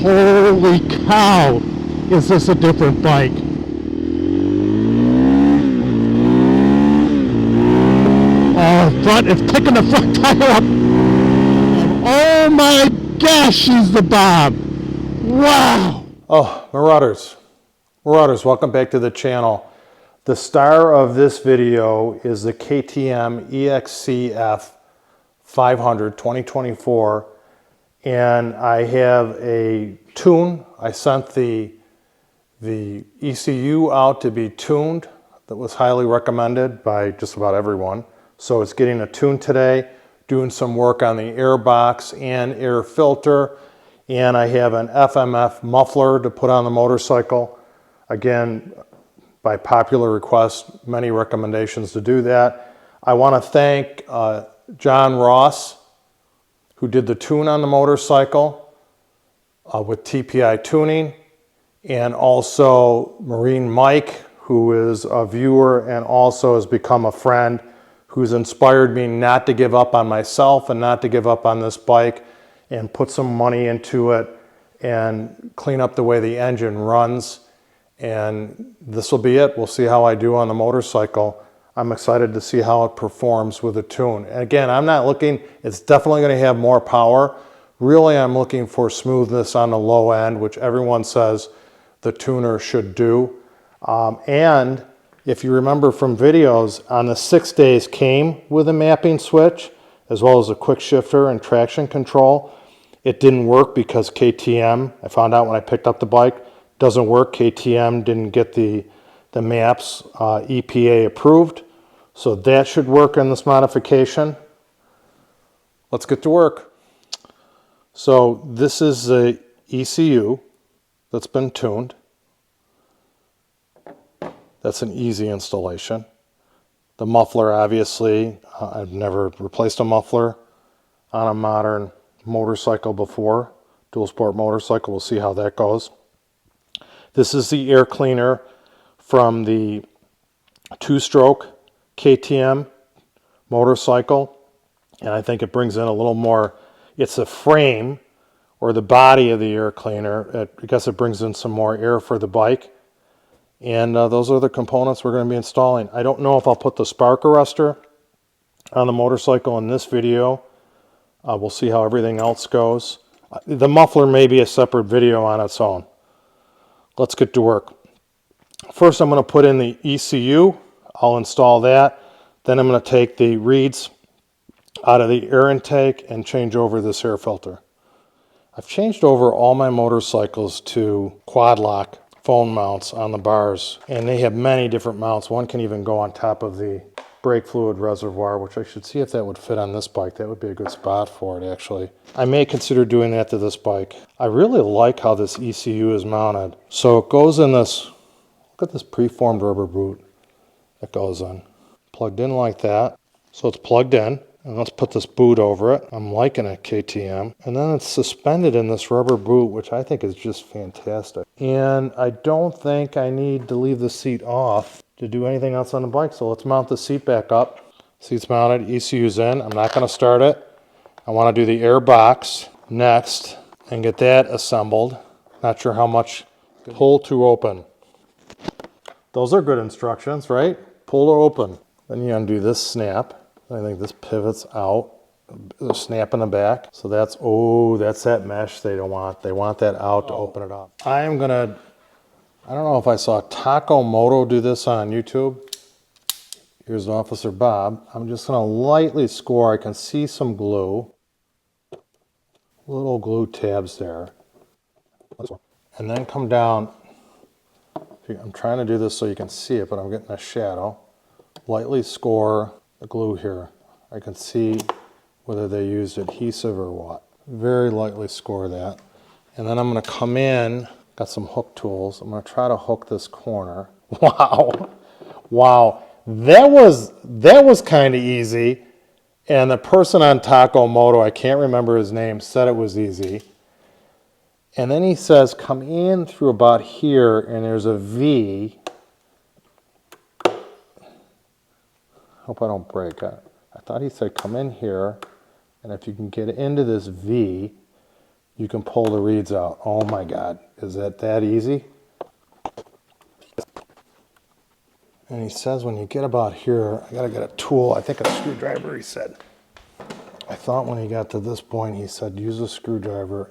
Holy cow, is this a different bike. It's picking the front tire up. Oh my gosh, she's the bomb. Wow. Oh, Marauders, welcome back to the channel. The star of this video is the KTM EXC-F 500 2024, and I have a tune. I sent the ECU out to be tuned. That was highly recommended by just about everyone. So it's getting a tune today, doing some work on the airbox and air filter, and I have an FMF muffler to put on the motorcycle. Again, by popular request, many recommendations to do that. I want to thank John Ross, who did the tune on the motorcycle with TPI tuning, and also Marine Mike, who is a viewer and also has become a friend, who's inspired me not to give up on myself and not to give up on this bike and put some money into it and clean up the way the engine runs. And this will be it. We'll see how I do on the motorcycle. I'm excited to see how it performs with a tune. And again, I'm not looking, it's definitely going to have more power. Really, I'm looking for smoothness on the low end, which everyone says the tuner should do. And if you remember from videos, on the 6 days came with a mapping switch, as well as a quick shifter and traction control. It didn't work because KTM, I found out when I picked up the bike, doesn't work. KTM didn't get the maps EPA approved. So that should work in this modification. Let's get to work. So this is the ECU that's been tuned. That's an easy installation. The muffler, obviously, I've never replaced a muffler on a modern motorcycle before. Dual sport motorcycle, we'll see how that goes. This is the air cleaner from the two-stroke KTM motorcycle, and I think it brings in a little more, it's the frame or the body of the air cleaner. I guess it brings in some more air for the bike. And those are the components we're going to be installing. I don't know if I'll put the spark arrestor on the motorcycle in this video. We'll see how everything else goes. The muffler may be a separate video on its own. Let's get to work. First, I'm going to put in the ECU. I'll install that. Then I'm going to take the reeds out of the air intake and change over this air filter. I've changed over all my motorcycles to quad lock phone mounts on the bars, and they have many different mounts. One can even go on top of the brake fluid reservoir, which I should see if that would fit on this bike. That would be a good spot for it, actually. I may consider doing that to this bike. I really like how this ECU is mounted. So it goes in this, look at this preformed rubber boot that goes in. Plugged in like that. So it's plugged in. And let's put this boot over it. I'm liking it, KTM. And then it's suspended in this rubber boot, which I think is just fantastic. And I don't think I need to leave the seat off to do anything else on the bike. So let's mount the seat back up. Seat's mounted, ECU's in. I'm not going to start it. I want to do the air box next and get that assembled. Not sure how much. Pull to open. Those are good instructions, right? Pull to open. Then you undo this snap. I think this pivots out, the snap in the back. So that's, oh, that's that mesh they don't want. They want that out to open it up. I am gonna, I don't know if I saw Taco Moto do this on YouTube. Here's Officer Bob. I'm just gonna lightly score. I can see some glue. Little glue tabs there. And then come down. I'm trying to do this so you can see it, but I'm getting a shadow. Lightly score the glue here. I can see whether they used adhesive or what. Very lightly score that. And then I'm going to come in, got some hook tools. I'm going to try to hook this corner. Wow. Wow. That was kind of easy. And the person on Taco Moto, I can't remember his name, said it was easy. And then he says, come in through about here, and there's a V. Hope I don't break it. I thought he said come in here, and if you can get into this V, you can pull the reeds out. Oh my God, is that easy? And he says when you get about here, I gotta get a tool, I think a screwdriver, he said. I thought when he got to this point, he said use a screwdriver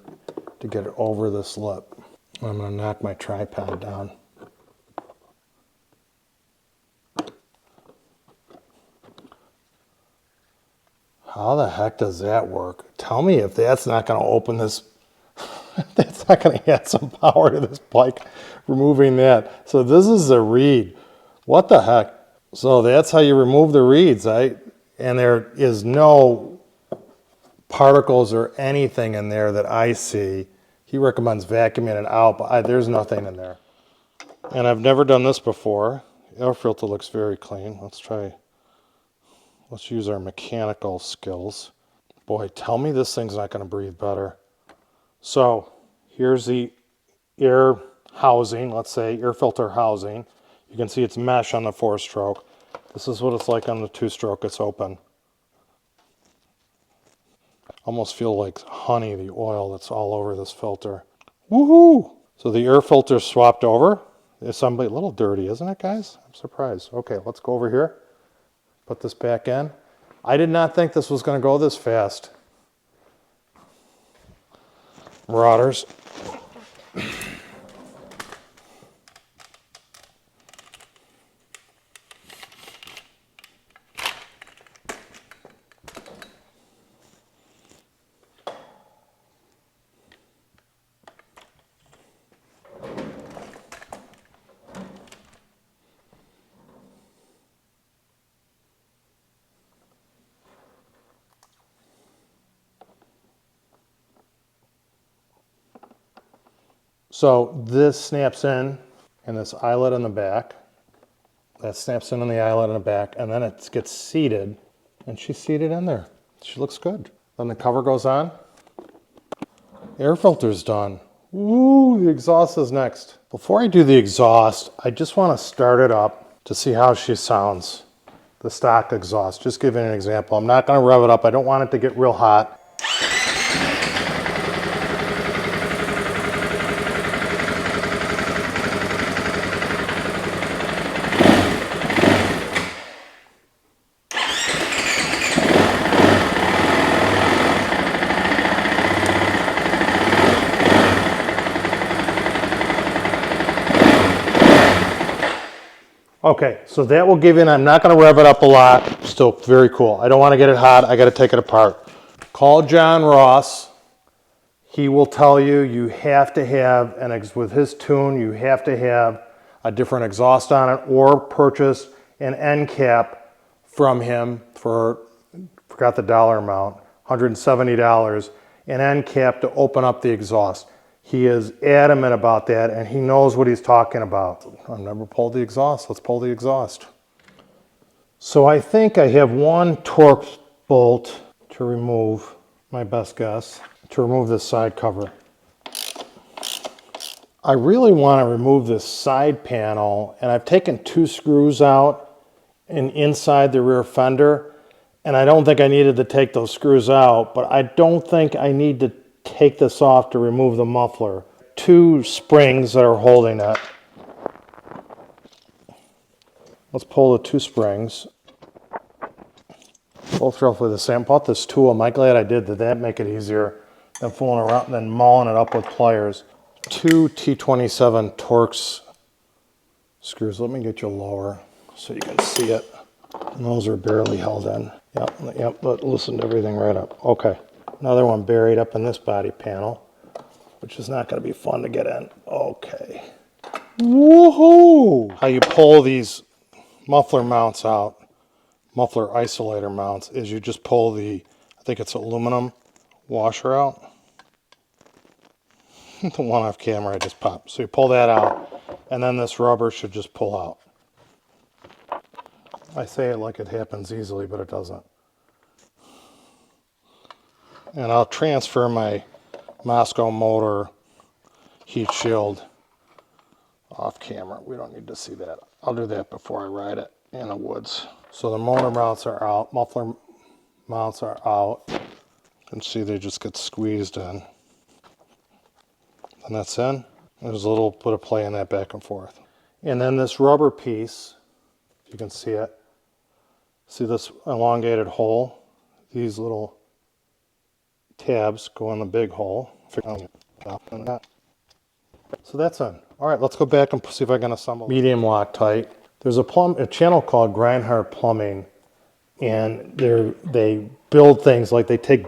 to get it over this lip. I'm gonna knock my tripod down. How the heck does that work? Tell me if that's not gonna open this, that's not gonna add some power to this bike, removing that. So this is a reed. What the heck? So that's how you remove the reeds. And there is no particles or anything in there that I see. He recommends vacuuming it out, but there's nothing in there. And I've never done this before. The air filter looks very clean. Let's use our mechanical skills. Boy, tell me this thing's not going to breathe better. So here's the air housing, let's say air filter housing. You can see it's mesh on the 4-stroke. This is what it's like on the 2-stroke. It's open. Almost feel like honey, the oil that's all over this filter. Woohoo! So the air filter's swapped over. The assembly, a little dirty, isn't it, guys? I'm surprised. Okay, let's go over here. Put this back in. I did not think this was going to go this fast. Marauders. So this snaps in, and this eyelet on the back, that snaps in on the eyelet on the back, and then it gets seated, and she's seated in there. She looks good. Then the cover goes on. Air filter's done. Woo, the exhaust is next. Before I do the exhaust, I just want to start it up to see how she sounds. The stock exhaust, just giving an example. I'm not going to rev it up. I don't want it to get real hot. Okay, so that will give in. I'm not going to rev it up a lot. Still very cool. I don't want to get it hot. I got to take it apart. Call John Ross. He will tell you you have to have, with his tune, you have to have a different exhaust on it, or purchase an end cap from him for, forgot the dollar amount, $170, an end cap to open up the exhaust. He is adamant about that, and he knows what he's talking about. I've never pulled the exhaust. Let's pull the exhaust. So I think I have one torque bolt to remove, my best guess, to remove this side cover. I really want to remove this side panel, and I've taken 2 screws out and inside the rear fender, and I don't think I needed to take those screws out, but I don't think I need to take this off to remove the muffler. 2 springs that are holding it. Let's pull the 2 springs. Both roughly the same. Bought this tool. Am I glad I did? Did that make it easier than fooling around than mauling it up with pliers? 2 T27 Torx screws. Let me get you lower so you can see it. And those are barely held in. Yep, that loosened everything right up. Okay. Another one buried up in this body panel, which is not going to be fun to get in. Okay. Woohoo! How you pull these muffler mounts out, muffler isolator mounts, is you just pull the, I think it's aluminum washer out. The one off camera I just popped. So you pull that out, and then this rubber should just pull out. I say it like it happens easily, but it doesn't. And I'll transfer my Moscow motor heat shield off camera. We don't need to see that. I'll do that before I ride it in the woods. So the motor mounts are out, muffler mounts are out. You can see they just get squeezed in. and that's in. There's a little bit of play in that back and forth. And then this rubber piece, you can see it. See this elongated hole? These little tabs go in the big hole. So that's in. All right, let's go back and see if I can assemble medium Loctite. There's a channel called Grindhard Plumbing, and they build things like they take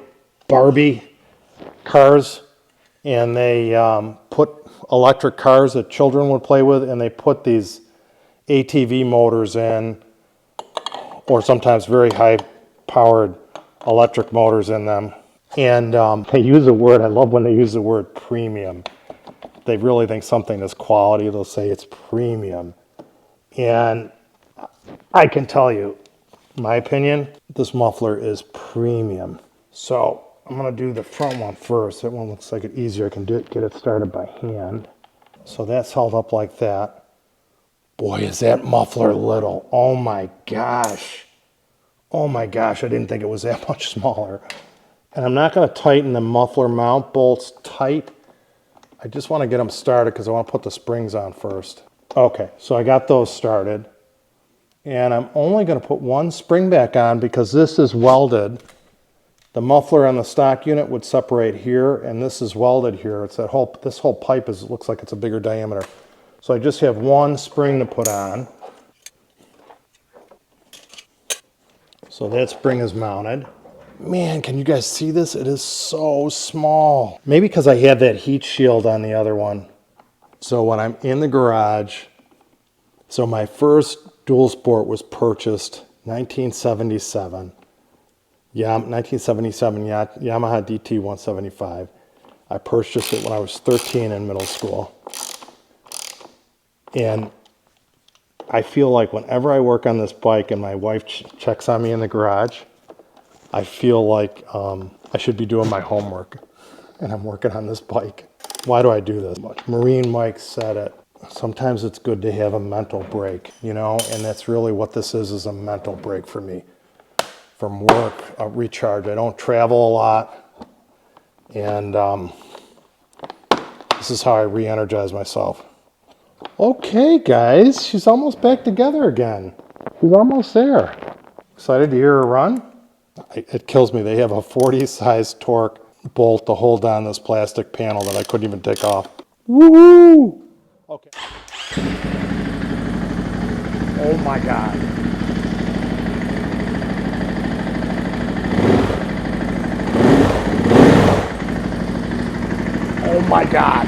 Barbie cars and they put electric cars that children would play with, and they put these ATV motors in, or sometimes very high powered electric motors in them. And they use a word, I love when they use the word premium. They really think something is quality, they'll say it's premium. And I can tell you, my opinion, this muffler is premium. So I'm gonna do the front one first. That one looks like it easier. I can get it started by hand. So that's held up like that. Boy, is that muffler little. Oh my gosh. Oh my gosh, I didn't think it was that much smaller. And I'm not gonna tighten the muffler mount bolts tight. I just wanna get them started because I wanna put the springs on first. Okay, so I got those started. And I'm only gonna put one spring back on because this is welded. The muffler on the stock unit would separate here, and this is welded here. It's this whole pipe looks like it's a bigger diameter. So I just have one spring to put on. So that spring is mounted. Man, can you guys see this? It is so small. Maybe because I had that heat shield on the other one. So when I'm in the garage, so my first dual sport was purchased 1977. Yeah, 1977 Yamaha DT 175. I purchased it when I was 13 in middle school. And I feel like whenever I work on this bike and my wife checks on me in the garage, I feel like I should be doing my homework, and I'm working on this bike. Why do I do this much? Marine Mike said it. Sometimes it's good to have a mental break, you know, and that's really what this is a mental break for me. From work, a recharge. I don't travel a lot, and this is how I re-energize myself. Okay, guys, she's almost back together again. She's almost there. Excited to hear her run? It kills me. They have a 40 size torque bolt to hold on this plastic panel that I couldn't even take off. Woohoo! Okay. Oh my God. Oh my God.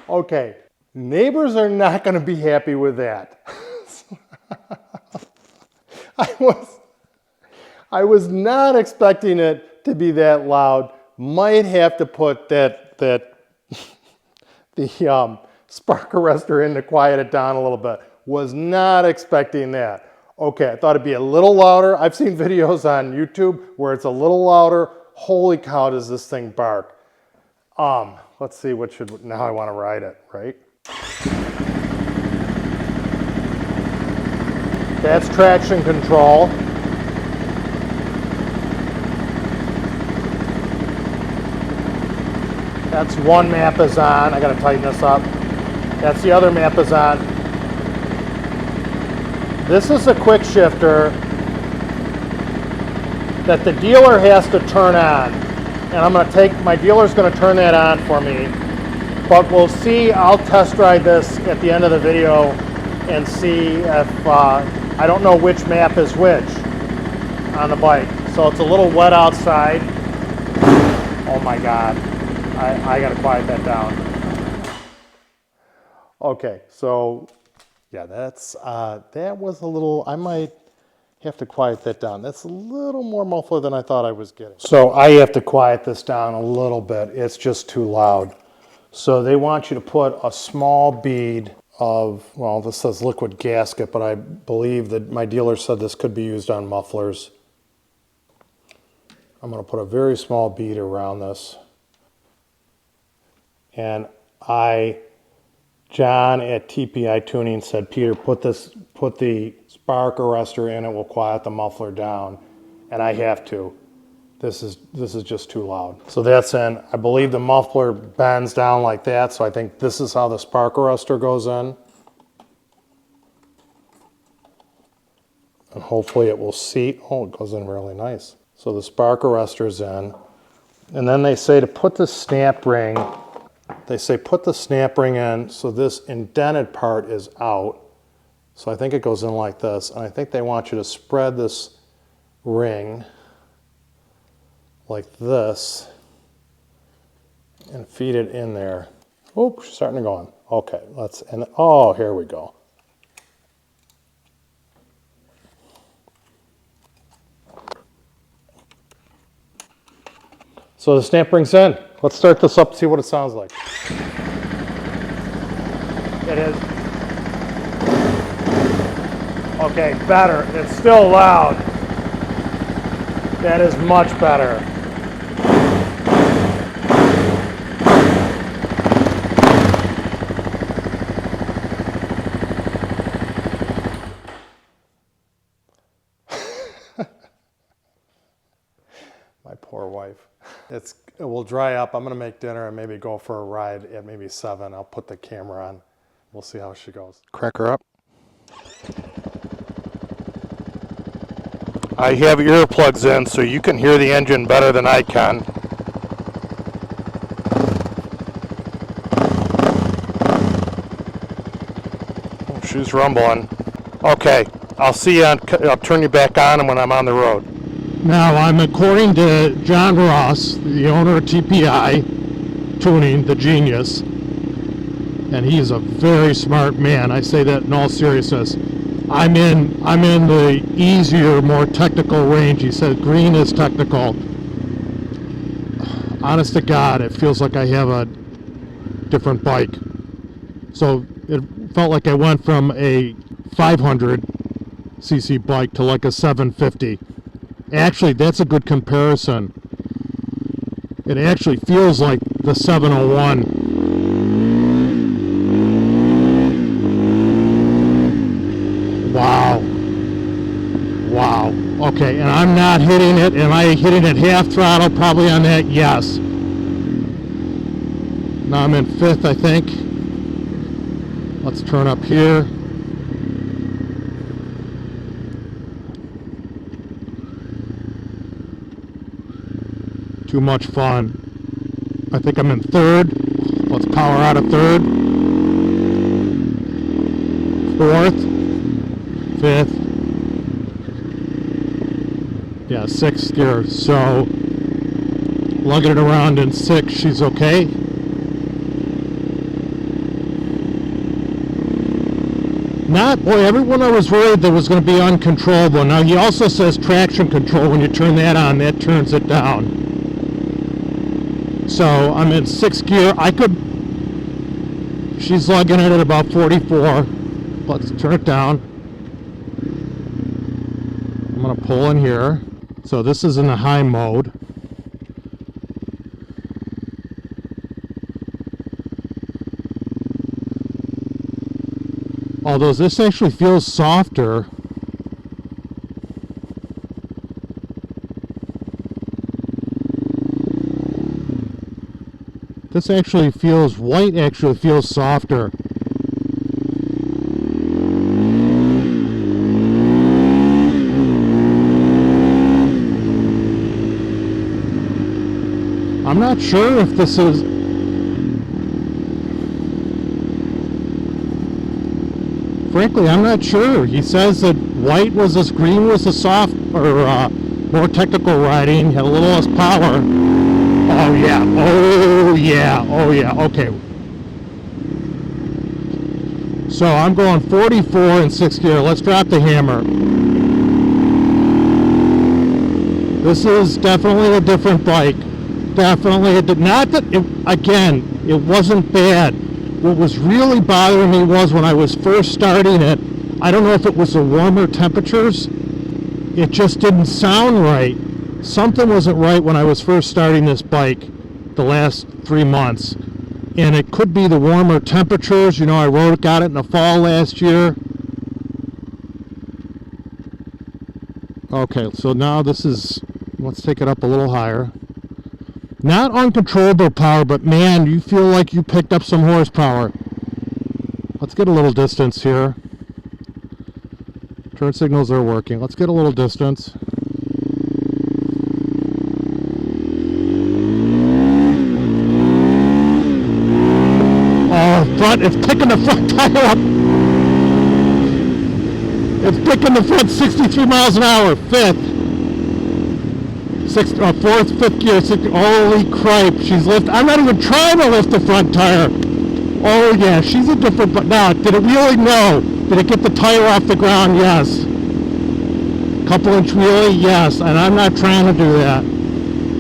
Okay, neighbors are not going to be happy with that. I was not expecting it to be that loud. Might have to put the spark arrestor in to quiet it down a little bit. Was not expecting that. Okay, I thought it'd be a little louder. I've seen videos on YouTube where it's a little louder. Holy cow, does this thing bark. Let's see now I want to ride it, right? That's traction control. That's one map is on. I gotta tighten this up. That's the other map is on. This is a quick shifter that the dealer has to turn on. And my dealer's gonna turn that on for me. But we'll see, I'll test ride this at the end of the video and see if, I don't know which map is which on the bike. So it's a little wet outside. Oh my God, I gotta quiet that down. Okay, so yeah, that was a little, I might have to quiet that down. That's a little more muffler than I thought I was getting. So I have to quiet this down a little bit. It's just too loud. So they want you to put a small bead of, well, this says liquid gasket, but I believe that my dealer said this could be used on mufflers. I'm going to put a very small bead around this. And I John at TPI Tuning said, Peter, put the spark arrestor in, it will quiet the muffler down. And I have to. This is just too loud. So that's in. I believe the muffler bends down like that, so I think this is how the spark arrestor goes in. And hopefully it will seat. Oh, it goes in really nice. So the spark arrestor's in. And then they say to put the snap ring, put the snap ring in so this indented part is out. So I think it goes in like this. And I think they want you to spread this ring like this and feed it in there. Oh, she's starting to go on. Okay, oh, here we go. So the snap ring's in. Let's start this up and see what it sounds like. It is. Okay, better. It's still loud. That is much better. My poor wife. It will dry up. I'm gonna make dinner and maybe go for a ride at maybe 7. I'll put the camera on. We'll see how she goes. Crack her up. I have earplugs in so you can hear the engine better than I can. Oh, she's rumbling. Okay, I'll see you I'll turn you back on when I'm on the road. Now, I'm according to John Ross, the owner of TPI Tuning, the genius, and he's a very smart man. I say that in all seriousness. I'm in the easier, more technical range. He said green is technical. Honest to God, it feels like I have a different bike. So it felt like I went from a 500cc bike to like a 750. Actually, that's a good comparison. It actually feels like the 701. Wow. Wow. Okay, and I'm not hitting it. Am I hitting it half throttle? Probably on that, yes. Now I'm in 5th, I think. Let's turn up here. Too much fun. I think I'm in 3rd. Let's power out of 3rd. 4th. 5th. Yeah, 6th gear. So lugging it around in 6, she's okay. Everyone I was worried that was going to be uncontrollable. Now he also says traction control. When you turn that on, that turns it down. So I'm in 6th gear. She's lugging it at about 44. Let's turn it down. I'm going to pull in here. So this is in the high mode. Although this actually feels softer. This actually feels, white actually feels softer. I'm not sure if this is... Frankly, I'm not sure. He says that white was this, green was the soft, or more technical riding, had a little less power. Oh yeah, oh yeah, oh yeah, okay. So I'm going 44 in 6th gear. Let's drop the hammer. This is definitely a different bike. Definitely, not that, again, it wasn't bad. What was really bothering me was when I was first starting it, I don't know if it was the warmer temperatures, it just didn't sound right. Something wasn't right when I was first starting this bike the last 3 months. And it could be the warmer temperatures. You know, I got it in the fall last year. Okay, so now let's take it up a little higher. Not uncontrollable power, but man, you feel like you picked up some horsepower. Let's get a little distance here. Turn signals are working. Let's get a little distance. It's picking the front tire up. It's picking the front 63 miles an hour. Fourth, fifth gear. Holy cripe! She's lifting. I'm not even trying to lift the front tire. Oh yeah, she's a different. But now, did it really? No. Did it get the tire off the ground? Yes. Couple inch wheelie? Yes. And I'm not trying to do that.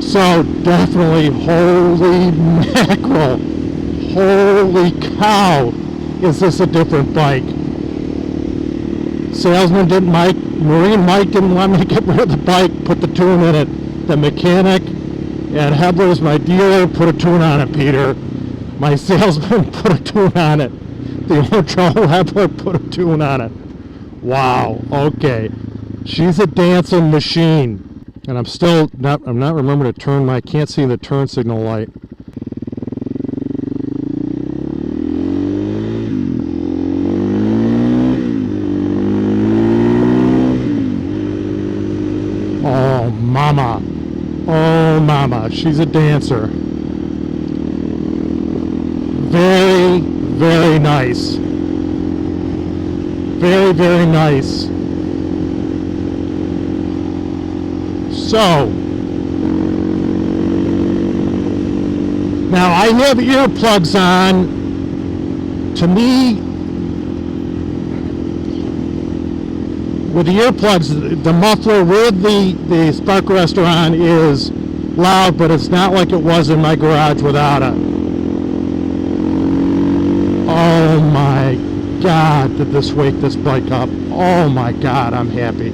So definitely, holy mackerel. Holy cow, is this a different bike. Salesman didn't Marine Mike didn't want me to get rid of the bike, put the tune in it. The mechanic at Hebler's, my dealer, put a tune on it, Peter. My salesman put a tune on it. The owner, Joe Hebler, put a tune on it. Wow, okay. She's a dancing machine. And I'm not remembering to turn can't see the turn signal light. Oh mama, she's a dancer. Very, very nice. Very, very nice. So, now I have earplugs on. To me, with the earplugs, the muffler with the spark arrestor on is loud, but it's not like it was in my garage without it. Oh my God, did this wake this bike up. Oh my God, I'm happy.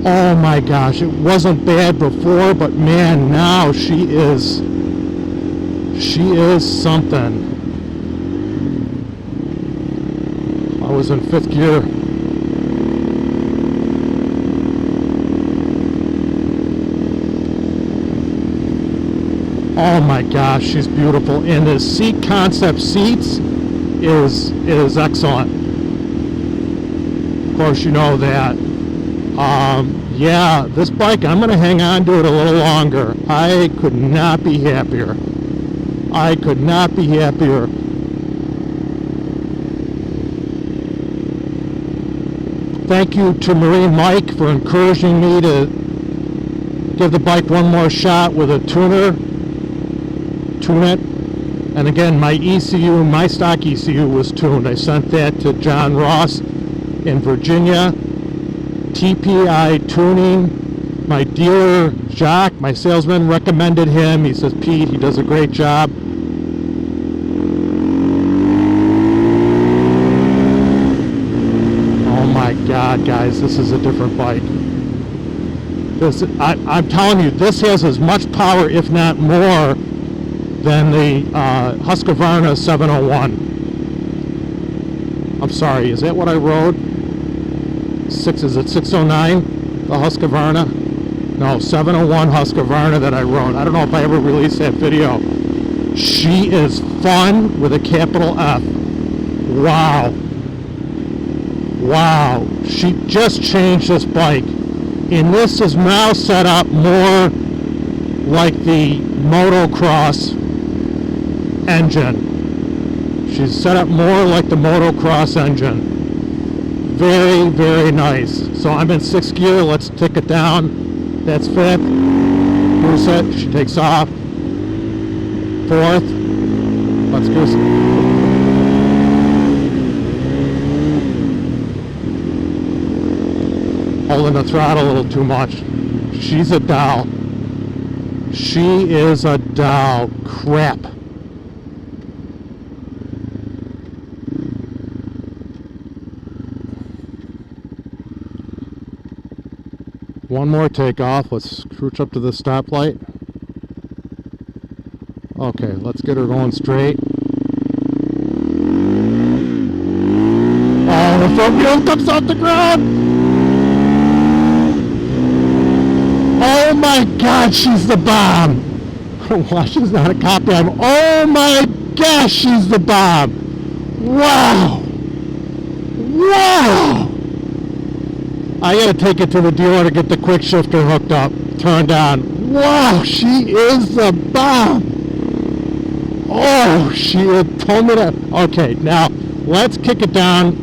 Oh my gosh, it wasn't bad before, but man, now she is something. I was in fifth gear. Oh my gosh, she's beautiful. And the seat concept seats is excellent. Of course, you know that. Yeah, this bike, I'm going to hang on to it a little longer. I could not be happier. I could not be happier. Thank you to Marine Mike for encouraging me to give the bike one more shot with a tuner. Tune it. And again, my ECU, my stock ECU was tuned. I sent that to John Ross in Virginia. TPI tuning. My dealer, Jacques, my salesman, recommended him. He says, Pete, he does a great job. Oh my God, guys, this is a different bike. I'm telling you, this has as much power, if not more, than the Husqvarna 701. I'm sorry, is that what I rode? Is it 609? The Husqvarna? No, 701 Husqvarna that I rode. I don't know if I ever released that video. She is fun with a capital F. Wow. Wow. She just changed this bike. And this is now set up more like the motocross engine. She's set up more like the motocross engine. Very, very nice. So I'm in 6th gear. Let's tick it down. That's 5th. Goose it. She takes off. 4th. Let's goose it. Holding the throttle a little too much. She's a doll. She is a doll. Crap. One more takeoff. Let's cruise up to the stoplight. Okay, let's get her going straight. Oh, the front wheel comes off the ground! Oh my God, she's the bomb! Wow, she's not a copy. Oh my gosh, she's the bomb! Wow! Wow! I gotta take it to the dealer to get the quick shifter hooked up, turned on. Wow, she is the bomb! Oh, she had told me that. Okay, now let's kick it down.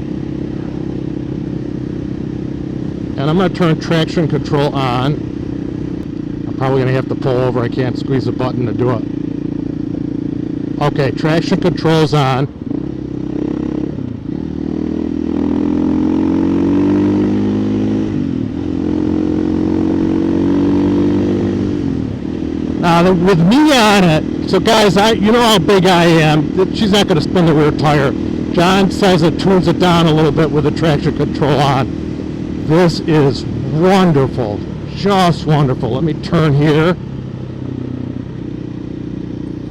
And I'm gonna turn traction control on. I'm probably gonna have to pull over. I can't squeeze a button to do it. Okay, traction control's on. Now, with me on it, so guys, you know how big I am. She's not going to spin the rear tire. John says it tunes it down a little bit with the traction control on. This is wonderful, just wonderful. Let me turn here.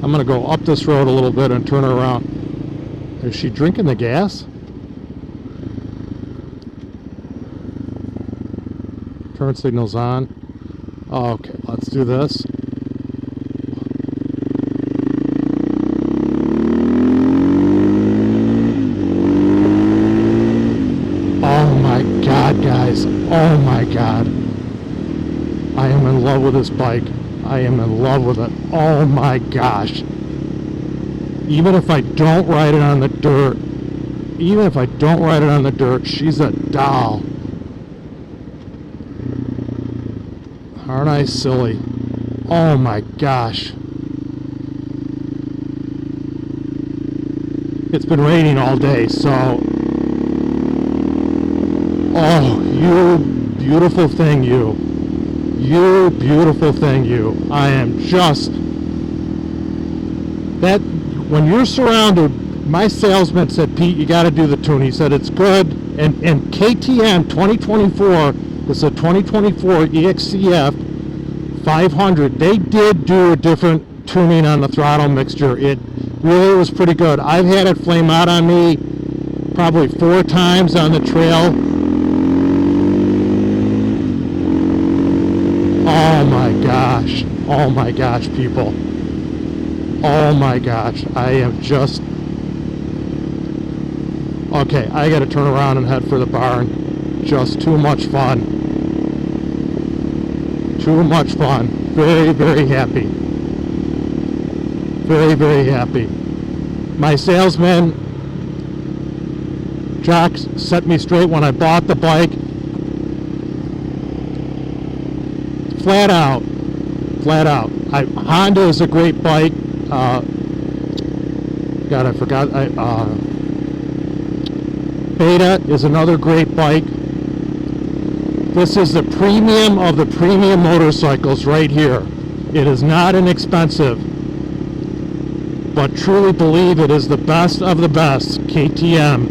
I'm going to go up this road a little bit and turn her around. Is she drinking the gas? Turn signal's on. Okay, let's do this. Guys, oh my God, I am in love with this bike. I am in love with it. Oh my gosh, even if I don't ride it on the dirt, she's a doll. Aren't I silly? Oh my gosh, it's been raining all day, so oh, you beautiful thing, you. You beautiful thing, you. I am just... That, when you're surrounded, my salesman said, Pete, you got to do the tune. He said, it's good. And KTM 2024, this is a 2024 EXC-F 500. They did do a different tuning on the throttle mixture. It really was pretty good. I've had it flame out on me probably 4 times on the trail. Oh my gosh, people. Oh my gosh, I am just... Okay, I gotta turn around and head for the barn. Just too much fun. Too much fun. Very, very happy. Very, very happy. My salesman, Jock, set me straight when I bought the bike. Flat out. Honda is a great bike. God, I forgot. Beta is another great bike. This is the premium of the premium motorcycles right here. It is not inexpensive, but truly believe it is the best of the best KTM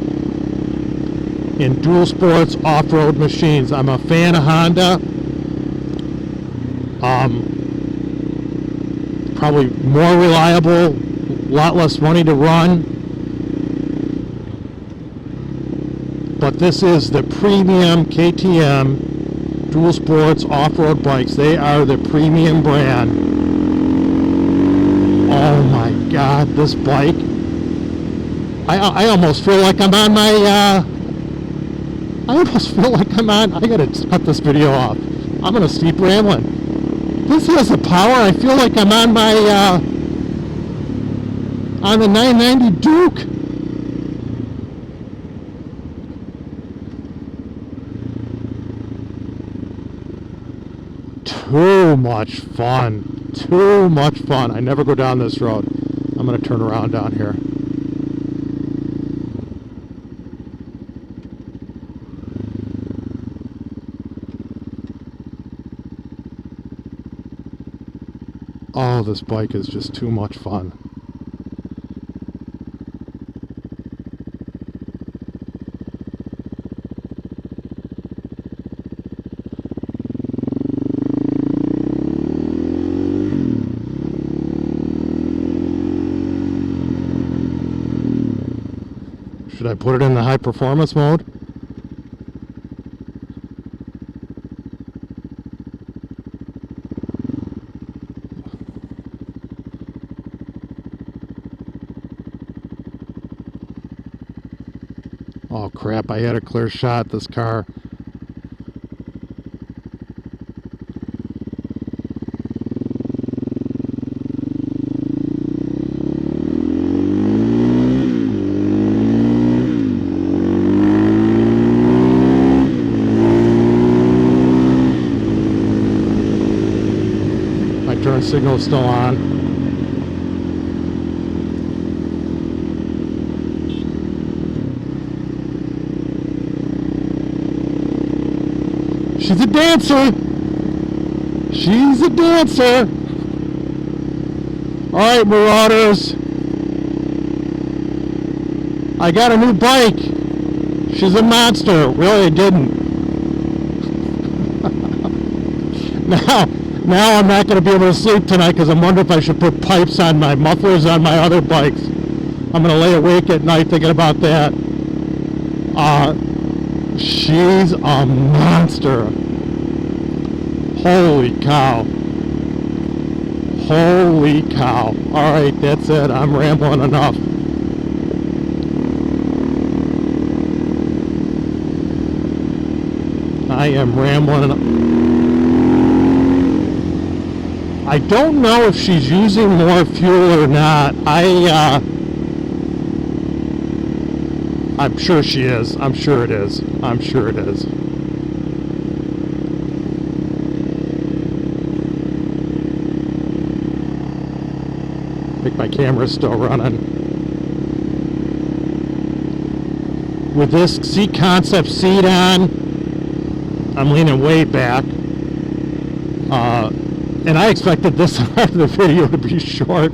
in dual sports off-road machines. I'm a fan of Honda. Probably more reliable, a lot less money to run. But this is the premium KTM dual sports off-road bikes. They are the premium brand. Oh my God, this bike. I almost feel like I'm on my, I gotta cut this video off. I'm gonna keep rambling. This has the power. I feel like I'm on my, on the 990 Duke. Too much fun. Too much fun. I never go down this road. I'm going to turn around down here. Oh, this bike is just too much fun. Should I put it in the high performance mode? Oh crap, I had a clear shot this car. My turn signal is still on. She's a dancer. She's a dancer. All right, Marauders. I got a new bike. She's a monster. Really, I didn't. Now I'm not going to be able to sleep tonight because I'm wondering if I should put pipes on my mufflers on my other bikes. I'm going to lay awake at night thinking about that. She's a monster. Holy cow. Holy cow. Alright, that's it. I'm rambling enough. I am rambling enough. I don't know if she's using more fuel or not. I'm sure she is. I'm sure it is. I'm sure it is. I think my camera's still running. With this seat concept seat on, I'm leaning way back. And I expected this part of the video to be short.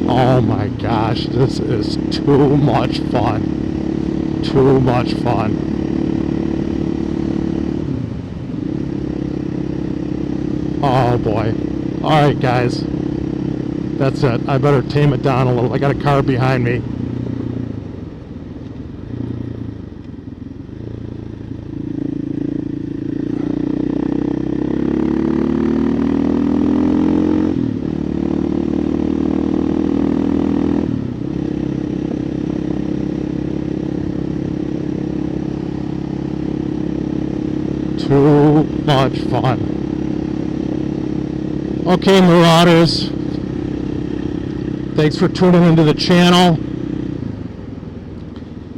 Oh my gosh, this is too much fun. Too much fun. Oh boy. Alright guys. That's it. I better tame it down a little. I got a car behind me. Too much fun. Okay, Marauders. Thanks for tuning into the channel.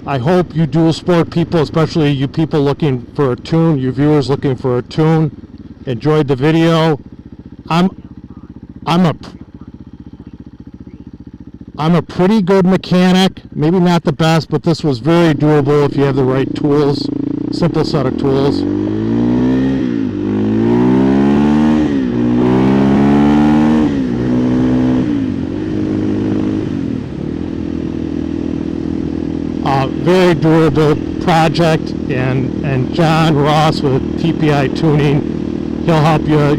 I hope you dual sport people, especially you people looking for a tune, you viewers looking for a tune, enjoyed the video. I'm a pretty good mechanic, maybe not the best, but this was very doable if you have the right tools, simple set of tools. Very durable project, and John Ross with TPI Tuning, he'll help you.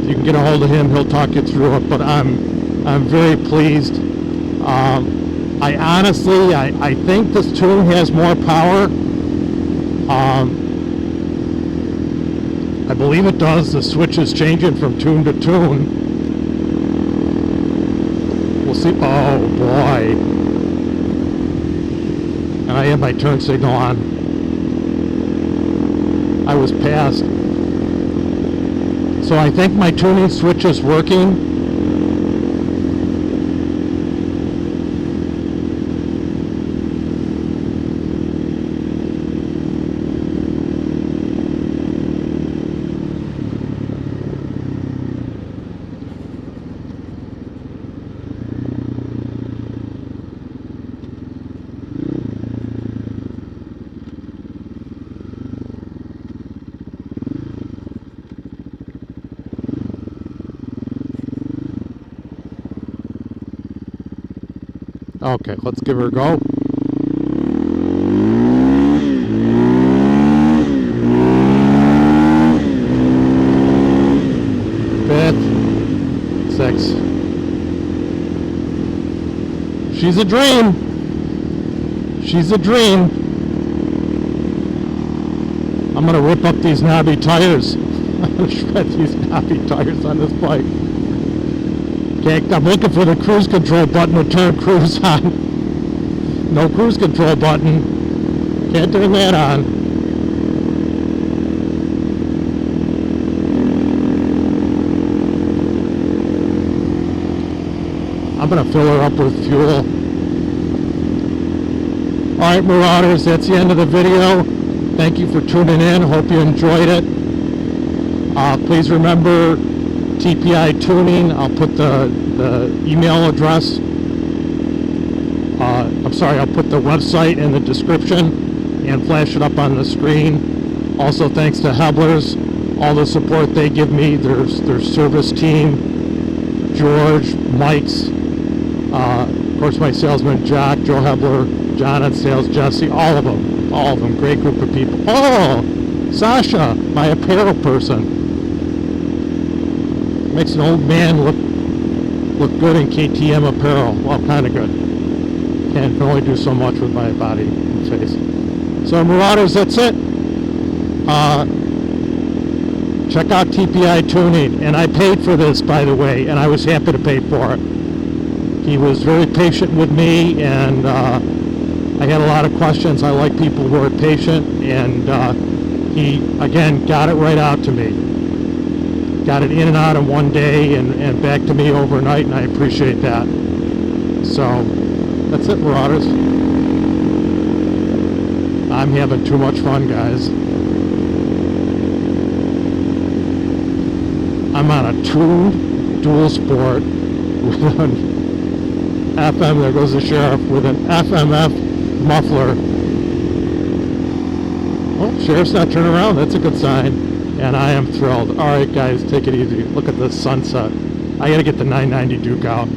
You can get a hold of him, he'll talk you through it, but I'm very pleased. I honestly, I think this tune has more power. I believe it does. The switch is changing from tune to tune. We'll see. Oh boy. And I have my turn signal on. I was passed. So I think my tuning switch is working. Okay, let's give her a go. she's a dream. She's a dream. I'm gonna rip up these knobby tires. I'm gonna shred these knobby tires on this bike. Okay, I'm looking for the cruise control button to turn cruise on. No cruise control button. Can't turn that on. I'm gonna fill her up with fuel. Alright, Marauders, that's the end of the video. Thank you for tuning in. Hope you enjoyed it. Please remember TPI tuning. I'll put the email address. I'll put the website in the description and flash it up on the screen. Also, thanks to Hebblers, all the support they give me, their service team, George, Mike's, of course my salesman Jock, Joe Hebler, John on sales, Jesse, all of them, great group of people. Oh, Sasha, my apparel person. Makes an old man look good in KTM apparel. Well, kind of good. Can only do so much with my body and face. So Marauders, that's it. Check out TPI Tuning. And I paid for this, by the way, and I was happy to pay for it. He was very patient with me, and I had a lot of questions. I like people who are patient, and he, again, got it right out to me. Got it in and out in one day and back to me overnight, and I appreciate that. So, that's it, Marauders. I'm having too much fun, guys. I'm on a tuned dual sport with an FM, there goes the sheriff, with an FMF muffler. Oh, sheriff's not turning around, that's a good sign. And I am thrilled. Alright guys, take it easy. Look at the sunset. I gotta get the 990 Duke out.